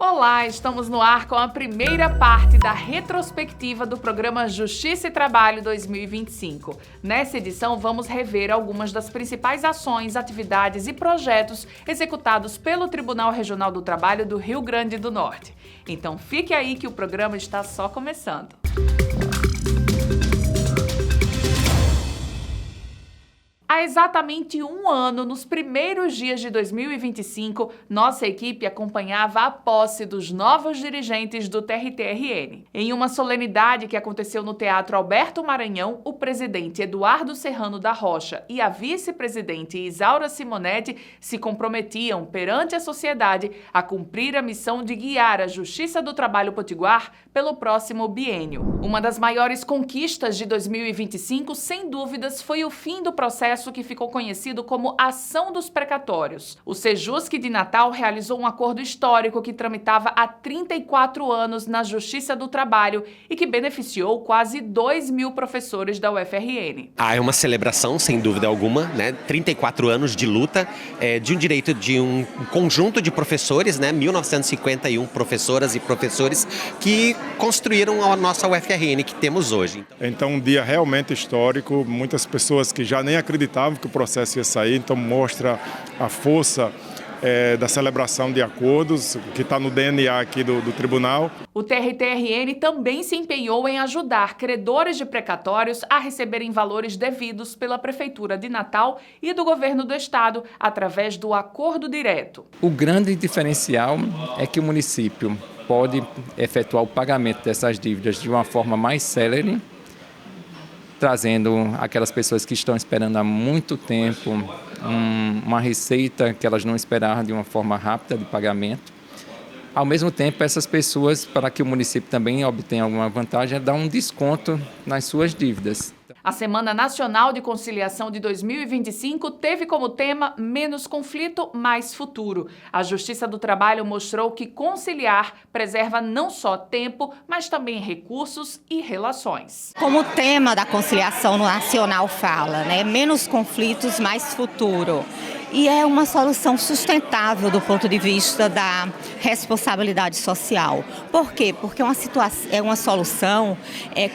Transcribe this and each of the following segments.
Olá, estamos no ar com a primeira parte da retrospectiva do programa Justiça e Trabalho 2025. Nessa edição, vamos rever algumas das principais ações, atividades e projetos executados pelo Tribunal Regional do Trabalho do Rio Grande do Norte. Então fique aí que o programa está só começando. Há exatamente um ano, nos primeiros dias de 2025, nossa equipe acompanhava a posse dos novos dirigentes do TRT-RN. Em uma solenidade que aconteceu no Teatro Alberto Maranhão, o presidente Eduardo Serrano da Rocha e a vice-presidente Isaura Simonetti se comprometiam perante a sociedade a cumprir a missão de guiar a Justiça do Trabalho Potiguar pelo próximo biênio. Uma das maiores conquistas de 2025, sem dúvidas, foi o fim do processo que ficou conhecido como Ação dos Precatórios. O Sejusc de Natal realizou um acordo histórico que tramitava há 34 anos na Justiça do Trabalho e que beneficiou quase 2.000 professores da UFRN. É uma celebração, sem dúvida alguma, né? 34 anos de luta, de um direito de um conjunto de professores, né? 1951 professoras e professores que construíram a nossa UFRN que temos hoje. Então, um dia realmente histórico, muitas pessoas que já nem acreditavam que o processo ia sair, então mostra a força da celebração de acordos, que está no DNA aqui do tribunal. O TRT-RN também se empenhou em ajudar credores de precatórios a receberem valores devidos pela Prefeitura de Natal e do Governo do Estado, através do acordo direto. O grande diferencial é que o município pode efetuar o pagamento dessas dívidas de uma forma mais célere, trazendo aquelas pessoas que estão esperando há muito tempo uma receita que elas não esperavam de uma forma rápida de pagamento. Ao mesmo tempo, essas pessoas, para que o município também obtenha alguma vantagem, é dar um desconto nas suas dívidas. A Semana Nacional de Conciliação de 2025 teve como tema Menos conflito, mais futuro. A Justiça do Trabalho mostrou que conciliar preserva não só tempo, mas também recursos e relações. Como o tema da conciliação nacional fala, né? Menos conflitos, mais futuro. E é uma solução sustentável do ponto de vista da responsabilidade social. Por quê? Porque é uma solução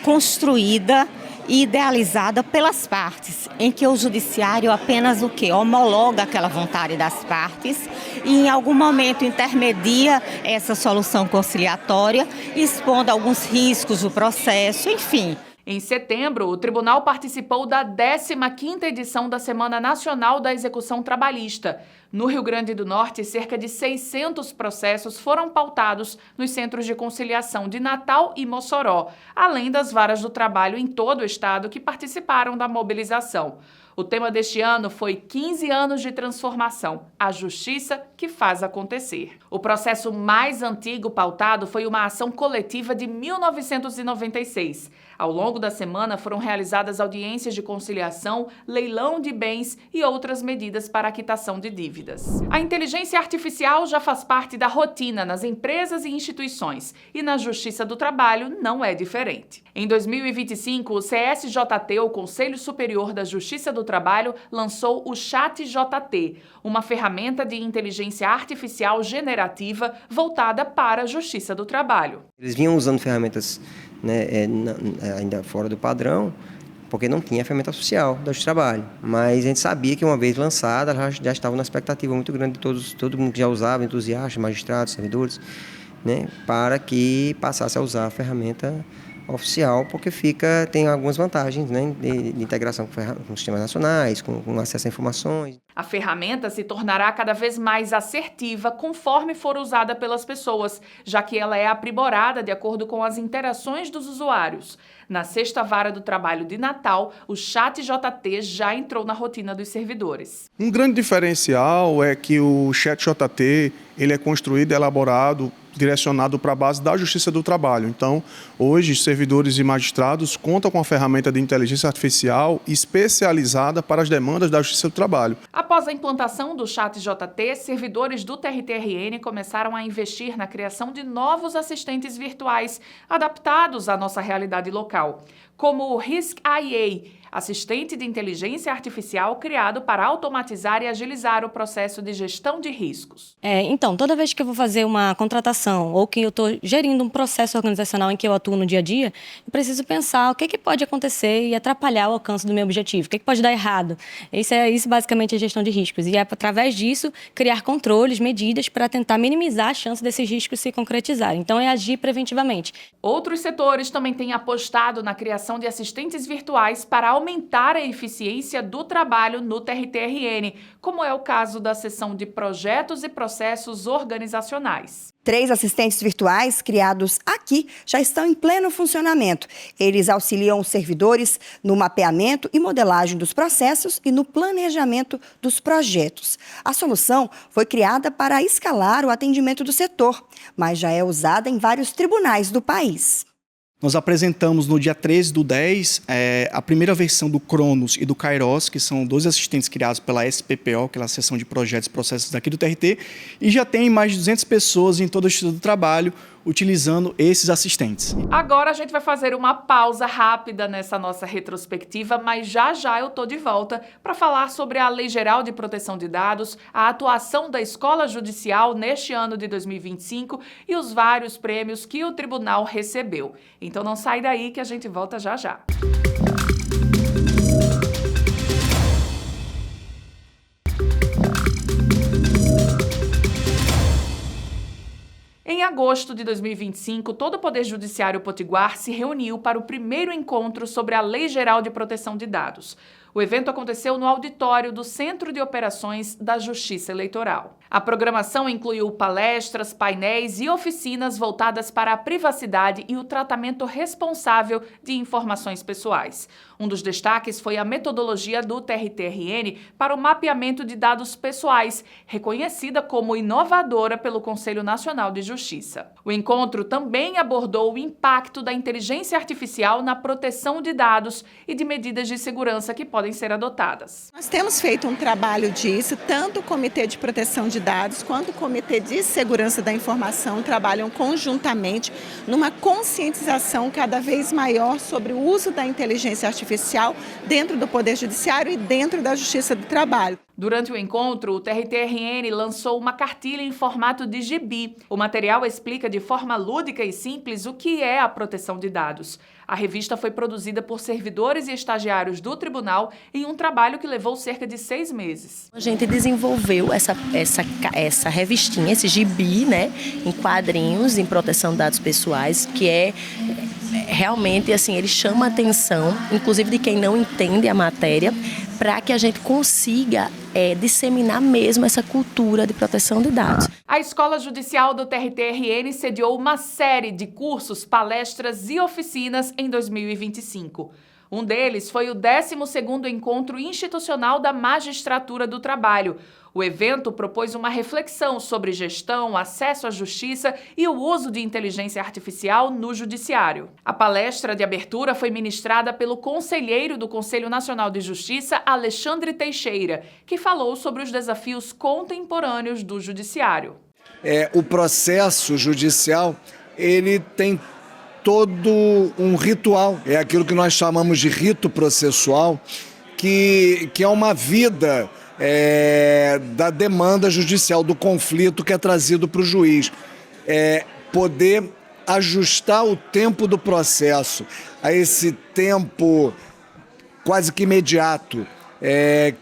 construída e idealizada pelas partes, em que o judiciário apenas homologa aquela vontade das partes e em algum momento intermedia essa solução conciliatória, expondo alguns riscos do processo, enfim. Em setembro, o tribunal participou da 15ª edição da Semana Nacional da Execução Trabalhista. No Rio Grande do Norte, cerca de 600 processos foram pautados nos centros de conciliação de Natal e Mossoró, além das varas do trabalho em todo o estado que participaram da mobilização. O tema deste ano foi 15 anos de transformação, a justiça que faz acontecer. O processo mais antigo pautado foi uma ação coletiva de 1996. Ao longo da semana foram realizadas audiências de conciliação, leilão de bens e outras medidas para a quitação de dívidas. A inteligência artificial já faz parte da rotina nas empresas e instituições, e na Justiça do Trabalho não é diferente. Em 2025, o CSJT, o Conselho Superior da Justiça do Trabalho, lançou o ChatJT, uma ferramenta de inteligência artificial generativa voltada para a Justiça do Trabalho. Eles vinham usando ferramentas, ainda fora do padrão, porque não tinha ferramenta social da Justiça do Trabalho. Mas a gente sabia que uma vez lançada, ela já estava numa expectativa muito grande de todo mundo que já usava, entusiastas, magistrados, servidores, né, para que passasse a usar a ferramenta oficial, porque tem algumas vantagens, né, de integração com sistemas nacionais, com acesso a informações. A ferramenta se tornará cada vez mais assertiva conforme for usada pelas pessoas, já que ela é aprimorada de acordo com as interações dos usuários. Na 6ª Vara do Trabalho de Natal, o ChatJT já entrou na rotina dos servidores. Um grande diferencial é que o ChatJT ele é construído e elaborado direcionado para a base da Justiça do Trabalho. Então, hoje, servidores e magistrados contam com a ferramenta de inteligência artificial especializada para as demandas da Justiça do Trabalho. Após a implantação do ChatJT, servidores do TRT-RN começaram a investir na criação de novos assistentes virtuais adaptados à nossa realidade local, como o Risk IA, assistente de inteligência artificial criado para automatizar e agilizar o processo de gestão de riscos. Então, toda vez que eu vou fazer uma contratação ou que eu estou gerindo um processo organizacional em que eu atuo no dia a dia, eu preciso pensar o que pode acontecer e atrapalhar o alcance do meu objetivo, o que pode dar errado. Isso basicamente é gestão de riscos. E é através disso criar controles, medidas para tentar minimizar a chance desses riscos se concretizarem. Então, é agir preventivamente. Outros setores também têm apostado na criação de assistentes virtuais para aumentar a eficiência do trabalho no TRT-RN, como é o caso da seção de projetos e processos organizacionais. 3 assistentes virtuais criados aqui já estão em pleno funcionamento. Eles auxiliam os servidores no mapeamento e modelagem dos processos e no planejamento dos projetos. A solução foi criada para escalar o atendimento do setor, mas já é usada em vários tribunais do país. Nós apresentamos no dia 13/10 a primeira versão do Cronos e do Kairos, que são 2 assistentes criados pela SPPO, que é a Seção de Projetos e Processos daqui do TRT, e já tem mais de 200 pessoas em todo o Instituto do Trabalho utilizando esses assistentes. Agora a gente vai fazer uma pausa rápida nessa nossa retrospectiva, mas já eu tô de volta para falar sobre a Lei Geral de Proteção de Dados, a atuação da Escola Judicial neste ano de 2025 e os vários prêmios que o tribunal recebeu. Então não sai daí que a gente volta já. Em agosto de 2025, todo o Poder Judiciário Potiguar se reuniu para o primeiro encontro sobre a Lei Geral de Proteção de Dados. O evento aconteceu no auditório do Centro de Operações da Justiça Eleitoral. A programação incluiu palestras, painéis e oficinas voltadas para a privacidade e o tratamento responsável de informações pessoais. Um dos destaques foi a metodologia do TRT-RN para o mapeamento de dados pessoais, reconhecida como inovadora pelo Conselho Nacional de Justiça. O encontro também abordou o impacto da inteligência artificial na proteção de dados e de medidas de segurança que podem ser adotadas. Nós temos feito um trabalho disso, tanto o Comitê de Proteção de Dados quanto o Comitê de Segurança da Informação trabalham conjuntamente numa conscientização cada vez maior sobre o uso da inteligência artificial dentro do Poder Judiciário e dentro da Justiça do Trabalho. Durante o encontro, o TRT-RN lançou uma cartilha em formato de gibi. O material explica de forma lúdica e simples o que é a proteção de dados. A revista foi produzida por servidores e estagiários do tribunal em um trabalho que levou cerca de 6 meses. A gente desenvolveu essa revistinha, esse gibi, em quadrinhos, em proteção de dados pessoais, que é realmente, ele chama a atenção, inclusive de quem não entende a matéria, para que a gente consiga disseminar mesmo essa cultura de proteção de dados. A Escola Judicial do TRT-RN sediou uma série de cursos, palestras e oficinas em 2025. Um deles foi o 12º Encontro Institucional da Magistratura do Trabalho. O evento propôs uma reflexão sobre gestão, acesso à justiça e o uso de inteligência artificial no judiciário. A palestra de abertura foi ministrada pelo conselheiro do Conselho Nacional de Justiça, Alexandre Teixeira, que falou sobre os desafios contemporâneos do judiciário. O processo judicial, ele tem todo um ritual, é aquilo que nós chamamos de rito processual, que é uma vida da demanda judicial, do conflito que é trazido para o juiz. Poder ajustar o tempo do processo a esse tempo quase que imediato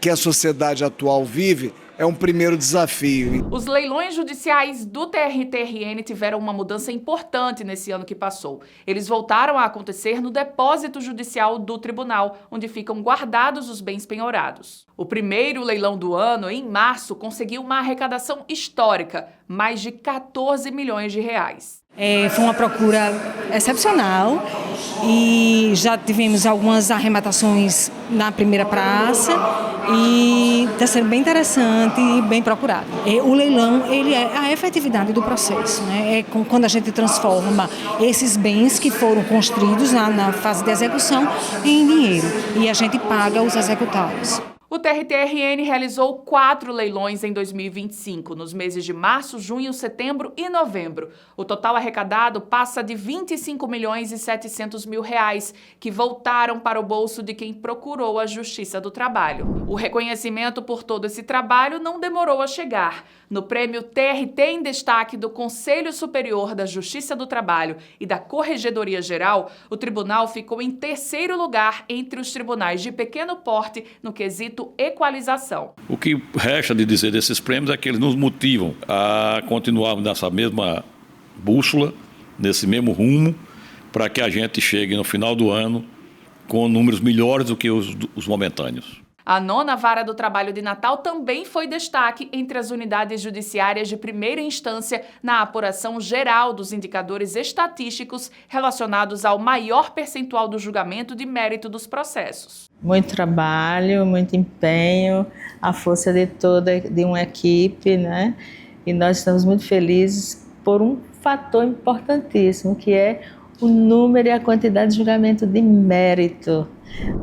que a sociedade atual vive, é um primeiro desafio. Os leilões judiciais do TRT-RN tiveram uma mudança importante nesse ano que passou. Eles voltaram a acontecer no depósito judicial do tribunal, onde ficam guardados os bens penhorados. O primeiro leilão do ano, em março, conseguiu uma arrecadação histórica, mais de 14 milhões de reais. Foi uma procura excepcional e já tivemos algumas arrematações na primeira praça e está sendo bem interessante e bem procurado. O leilão, ele é a efetividade do processo, É quando a gente transforma esses bens que foram construídos na fase de execução em dinheiro e a gente paga os executados. O TRT-RN realizou 4 leilões em 2025, nos meses de março, junho, setembro e novembro. O total arrecadado passa de 25.700.000 reais, que voltaram para o bolso de quem procurou a Justiça do Trabalho. O reconhecimento por todo esse trabalho não demorou a chegar. No prêmio TRT em Destaque do Conselho Superior da Justiça do Trabalho e da Corregedoria Geral, o tribunal ficou em 3º lugar entre os tribunais de pequeno porte no quesito equalização. O que resta de dizer desses prêmios é que eles nos motivam a continuarmos nessa mesma bússola, nesse mesmo rumo, para que a gente chegue no final do ano com números melhores do que os momentâneos. A 9ª Vara do Trabalho de Natal também foi destaque entre as unidades judiciárias de primeira instância na apuração geral dos indicadores estatísticos relacionados ao maior percentual do julgamento de mérito dos processos. Muito trabalho, muito empenho, a força de uma equipe, né? E nós estamos muito felizes por um fator importantíssimo, que é o número e a quantidade de julgamento de mérito.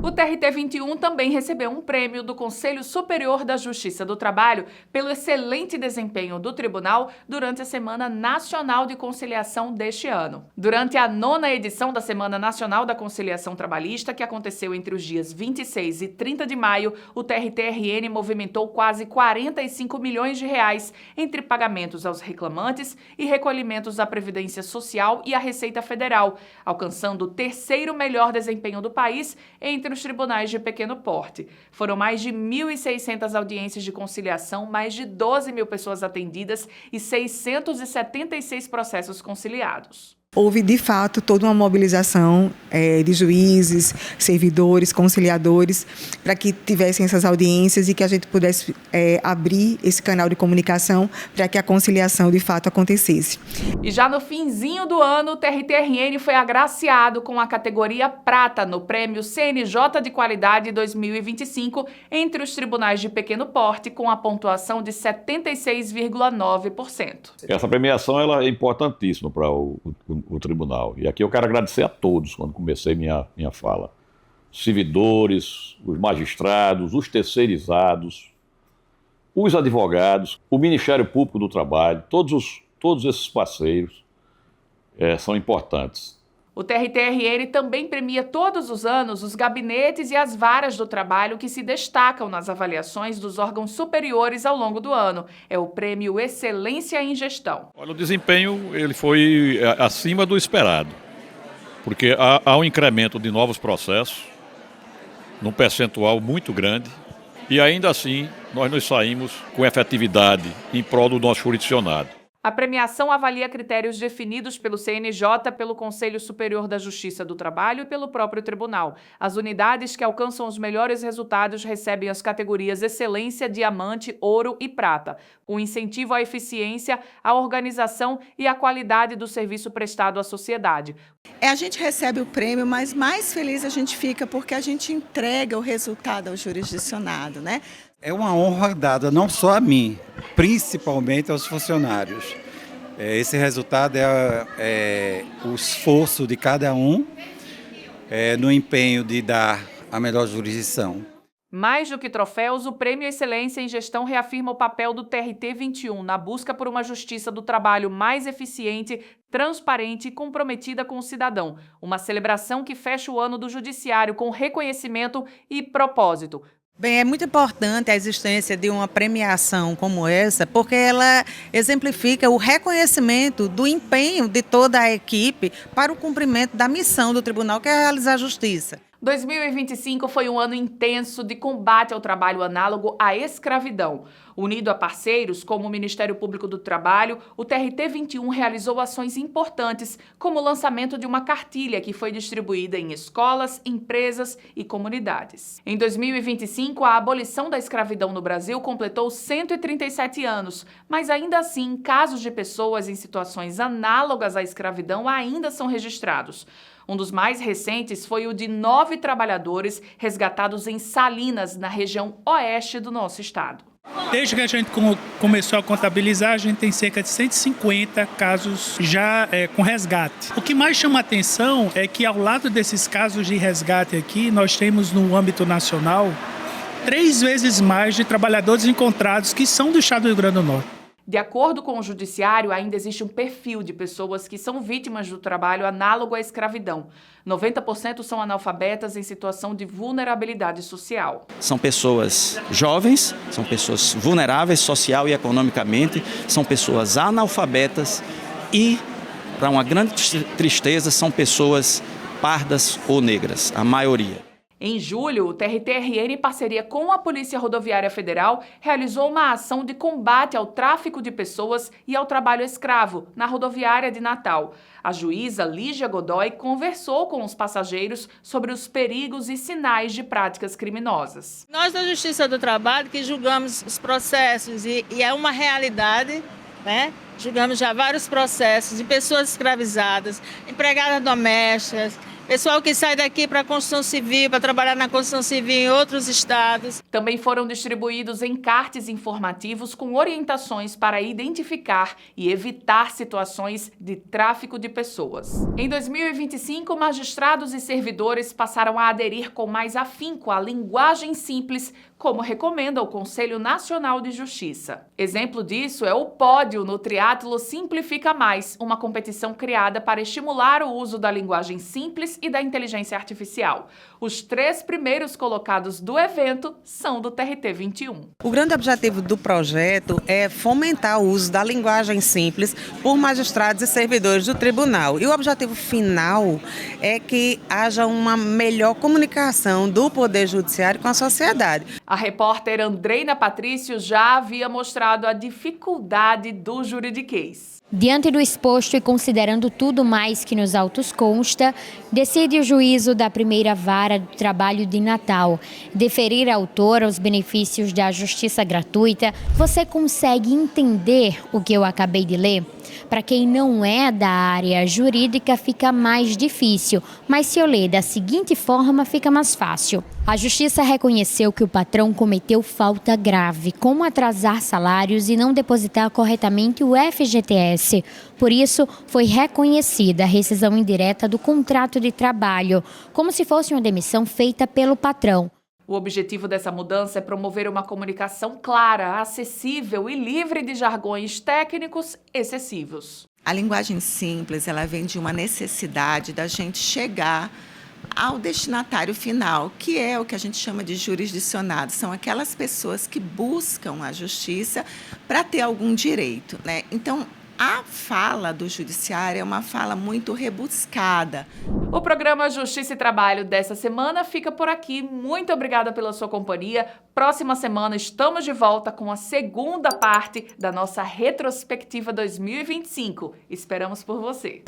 O TRT-21 também recebeu um prêmio do Conselho Superior da Justiça do Trabalho pelo excelente desempenho do tribunal durante a Semana Nacional de Conciliação deste ano. Durante a 9ª edição da Semana Nacional da Conciliação Trabalhista, que aconteceu entre os dias 26 e 30 de maio, o TRT-RN movimentou quase 45 milhões de reais entre pagamentos aos reclamantes e recolhimentos à Previdência Social e à Receita Federal, alcançando o 3º melhor desempenho do país entre os tribunais de pequeno porte. Foram mais de 1.600 audiências de conciliação, mais de 12 mil pessoas atendidas e 676 processos conciliados. Houve, de fato, toda uma mobilização de juízes, servidores, conciliadores, para que tivessem essas audiências e que a gente pudesse abrir esse canal de comunicação para que a conciliação, de fato, acontecesse. E já no finzinho do ano, o TRT-RN foi agraciado com a categoria Prata no Prêmio CNJ de Qualidade 2025 entre os tribunais de pequeno porte, com a pontuação de 76,9%. Essa premiação ela é importantíssima para o tribunal. E aqui eu quero agradecer a todos, quando comecei minha fala. Os servidores, os magistrados, os terceirizados, os advogados, o Ministério Público do Trabalho, todos esses parceiros são importantes. O TRT-RN também premia todos os anos os gabinetes e as varas do trabalho que se destacam nas avaliações dos órgãos superiores ao longo do ano. É o prêmio Excelência em Gestão. Olha, o desempenho ele foi acima do esperado, porque há um incremento de novos processos, num percentual muito grande, e ainda assim nós nos saímos com efetividade em prol do nosso jurisdicionado. A premiação avalia critérios definidos pelo CNJ, pelo Conselho Superior da Justiça do Trabalho e pelo próprio tribunal. As unidades que alcançam os melhores resultados recebem as categorias Excelência, Diamante, Ouro e Prata, com incentivo à eficiência, à organização e à qualidade do serviço prestado à sociedade. A gente recebe o prêmio, mas mais feliz a gente fica porque a gente entrega o resultado ao jurisdicionado, né? É uma honra dada não só a mim, principalmente aos funcionários. Esse resultado é o esforço de cada um no empenho de dar a melhor jurisdição. Mais do que troféus, o Prêmio Excelência em Gestão reafirma o papel do TRT-21 na busca por uma justiça do trabalho mais eficiente, transparente e comprometida com o cidadão. Uma celebração que fecha o ano do Judiciário com reconhecimento e propósito. Bem, é muito importante a existência de uma premiação como essa, porque ela exemplifica o reconhecimento do empenho de toda a equipe para o cumprimento da missão do tribunal, que é realizar a justiça. 2025 foi um ano intenso de combate ao trabalho análogo à escravidão. Unido a parceiros como o Ministério Público do Trabalho, o TRT-21 realizou ações importantes, como o lançamento de uma cartilha que foi distribuída em escolas, empresas e comunidades. Em 2025, a abolição da escravidão no Brasil completou 137 anos, mas ainda assim, casos de pessoas em situações análogas à escravidão ainda são registrados. Um dos mais recentes foi o de 9 trabalhadores resgatados em Salinas, na região oeste do nosso estado. Desde que a gente começou a contabilizar, a gente tem cerca de 150 casos já com resgate. O que mais chama a atenção é que, ao lado desses casos de resgate aqui, nós temos no âmbito nacional 3 vezes mais de trabalhadores encontrados que são do estado do Rio Grande do Norte. De acordo com o Judiciário, ainda existe um perfil de pessoas que são vítimas do trabalho análogo à escravidão. 90% são analfabetas em situação de vulnerabilidade social. São pessoas jovens, são pessoas vulneráveis social e economicamente, são pessoas analfabetas e, para uma grande tristeza, são pessoas pardas ou negras, a maioria. Em julho, o TRT-RN, em parceria com a Polícia Rodoviária Federal, realizou uma ação de combate ao tráfico de pessoas e ao trabalho escravo na rodoviária de Natal. A juíza Lígia Godoy conversou com os passageiros sobre os perigos e sinais de práticas criminosas. Nós da Justiça do Trabalho que julgamos os processos e é uma realidade, né? Julgamos já vários processos de pessoas escravizadas, empregadas domésticas, pessoal que sai daqui para a construção civil, para trabalhar na construção civil em outros estados. Também foram distribuídos encartes informativos com orientações para identificar e evitar situações de tráfico de pessoas. Em 2025, magistrados e servidores passaram a aderir com mais afinco à linguagem simples, como recomenda o Conselho Nacional de Justiça. Exemplo disso é o pódio no Triatlo Simplifica Mais, uma competição criada para estimular o uso da linguagem simples e da inteligência artificial. Os 3 primeiros colocados do evento são do TRT 21. O grande objetivo do projeto é fomentar o uso da linguagem simples por magistrados e servidores do tribunal. E o objetivo final é que haja uma melhor comunicação do Poder Judiciário com a sociedade. A repórter Andreina Patrício já havia mostrado a dificuldade do juridiquês. Diante do exposto e considerando tudo mais que nos autos consta, decide o juízo da primeira vara do trabalho de Natal deferir ao autor os benefícios da justiça gratuita. Você consegue entender o que eu acabei de ler? Para quem não é da área jurídica fica mais difícil, mas se eu ler da seguinte forma fica mais fácil. A Justiça reconheceu que o patrão cometeu falta grave, como atrasar salários e não depositar corretamente o FGTS. Por isso, foi reconhecida a rescisão indireta do contrato de trabalho, como se fosse uma demissão feita pelo patrão. O objetivo dessa mudança é promover uma comunicação clara, acessível e livre de jargões técnicos excessivos. A linguagem simples, ela vem de uma necessidade da gente chegar ao destinatário final, que é o que a gente chama de jurisdicionado. São aquelas pessoas que buscam a justiça para ter algum direito, né? Então, a fala do judiciário é uma fala muito rebuscada. O programa Justiça e Trabalho dessa semana fica por aqui. Muito obrigada pela sua companhia. Próxima semana estamos de volta com a segunda parte da nossa retrospectiva 2025. Esperamos por você.